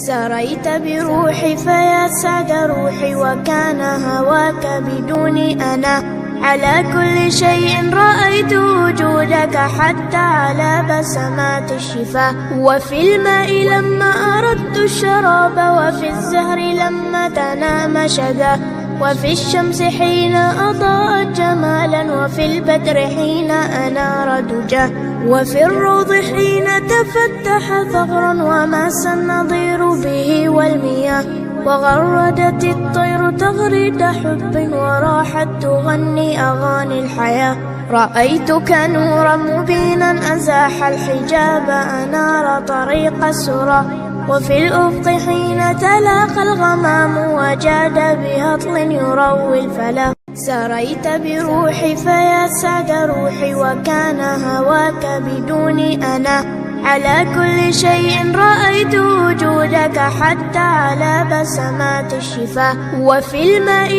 سريت بروحي فيا سعد روحي، وكان هواك بدوني أنا. على كل شيء رأيت وجودك، حتى على بسمات الشفاه. وفي الماء لما أردت الشراب، وفي الزهر لما تنام شذاه. وفي الشمس حين أضاءت جمالا، وفي البدر حين أنار دجاه. وفي الروض حين تفتح ثغرا، وماس النظير به والمياه. وغردت الطير تغريد حب، وراحت تغني أغاني الحياة. رأيتك نورا مبينا أزاح الحجاب، أنار طريق السرى. وفي الأفق حين تلاقى الغمام، وجاد بهطل يروي الفلا. سريت بروحي فيا سعد روحي، وكان هواك بدوني أنا. على كل شيء رأيت وجودك، حتى على بسمات الشفاه. وفي الماء